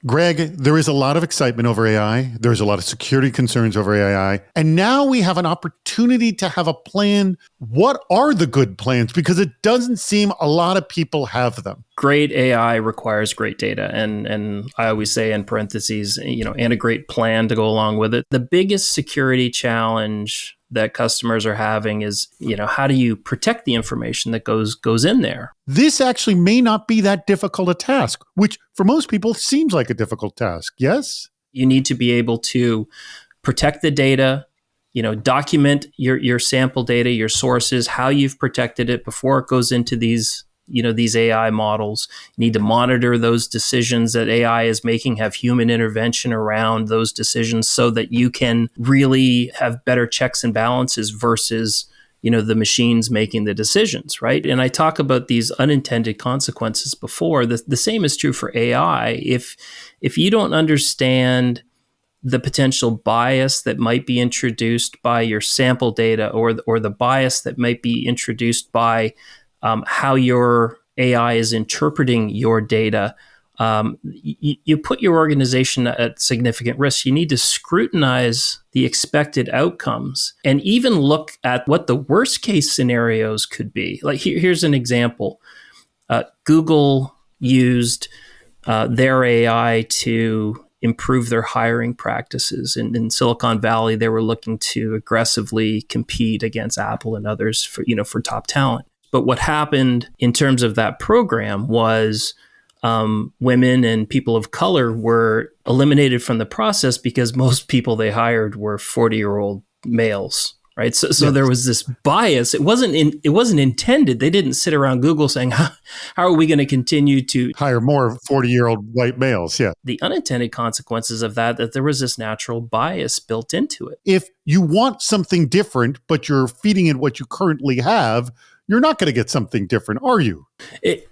Greg, there is a lot of excitement over AI. There's a lot of security concerns over AI. And now we have an opportunity to have a plan. What are the good plans? Because it doesn't seem a lot of people have them. Great AI requires great data. And I always say in parentheses, and a great plan to go along with it. The biggest security challenge that customers are having is, how do you protect the information that goes in there? This actually may not be that difficult a task, which for most people seems like a difficult task. Yes? You need to be able to protect the data, document your sample data, your sources, how you've protected it before it goes into these AI models. You need to monitor those decisions that AI is making, have human intervention around those decisions so that you can really have better checks and balances versus, the machines making the decisions, right? And I talk about these unintended consequences before. The same is true for AI. If you don't understand the potential bias that might be introduced by your sample data or the bias that might be introduced by how your AI is interpreting your data, you put your organization at significant risk. You need to scrutinize the expected outcomes and even look at what the worst case scenarios could be. Like here's an example. Google used their AI to improve their hiring practices. In Silicon Valley, they were looking to aggressively compete against Apple and others for top talent. But what happened in terms of that program was women and people of color were eliminated from the process because most people they hired were 40-year-old males, right? So yes. There was this bias. It wasn't intended. They didn't sit around Google saying, how are we going to continue to hire more 40-year-old white males? Yeah. The unintended consequences of that there was this natural bias built into it. If you want something different, but you're feeding it what you currently have, you're not going to get something different, are you?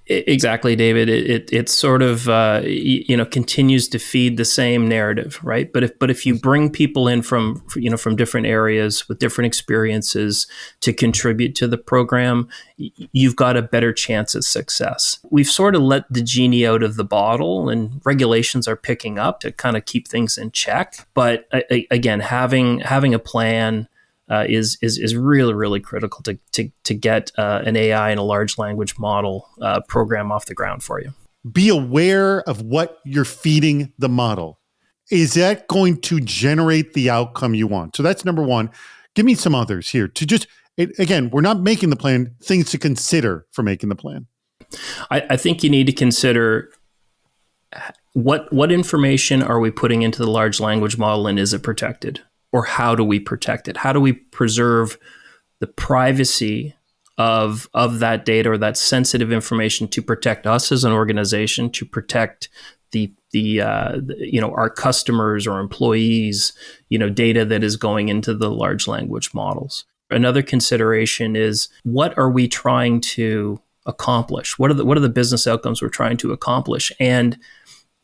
Exactly, David. It sort of continues to feed the same narrative, right? But if you bring people in from different areas with different experiences to contribute to the program, you've got a better chance at success. We've sort of let the genie out of the bottle, and regulations are picking up to kind of keep things in check. But again, having a plan is really, really critical to get an AI and a large language model program off the ground for you. Be aware of what you're feeding the model. Is that going to generate the outcome you want? So that's number one. Give me some others here to just, again, we're not making the plan, things to consider for making the plan. I think you need to consider what information are we putting into the large language model, and is it protected? Or how do we protect it? How do we preserve the privacy of that data or that sensitive information to protect us as an organization, to protect the our customers or employees, data that is going into the large language models. Another consideration is, what are we trying to accomplish? What are the business outcomes we're trying to accomplish? And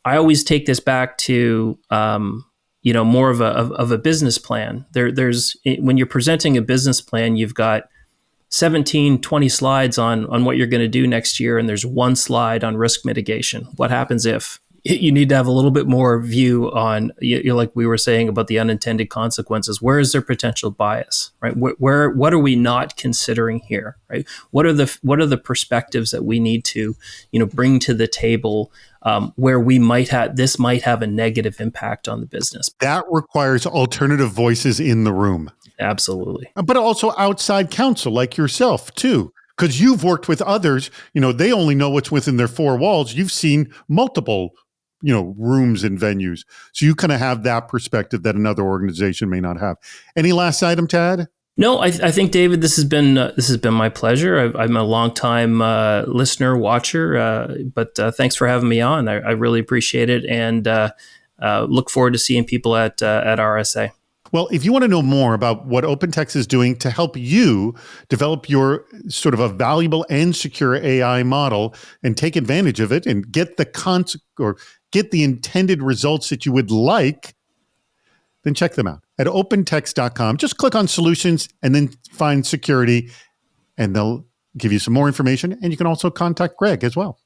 I always take this back to more of a business plan. There's when you're presenting a business plan, you've got 17, 20 slides on what you're going to do next year, and there's one slide on risk mitigation. What happens if? You need to have a little bit more view on, like we were saying about the unintended consequences. Where is there potential bias, right? What are we not considering here, right? What are the perspectives that we need to, bring to the table where this might have a negative impact on the business? That requires alternative voices in the room. Absolutely. But also outside counsel like yourself too. Because you've worked with others, they only know what's within their four walls. You've seen multiple rooms and venues. So you kind of have that perspective that another organization may not have. Any last item, Tad? No, I think, David, this has been my pleasure. I'm a longtime listener, watcher, but thanks for having me on. I really appreciate it, and look forward to seeing people at RSA. Well, if you want to know more about what OpenText is doing to help you develop your sort of a valuable and secure AI model and take advantage of it and get the intended results that you would like, then check them out at opentext.com. Just click on solutions and then find security, and they'll give you some more information. And you can also contact Greg as well.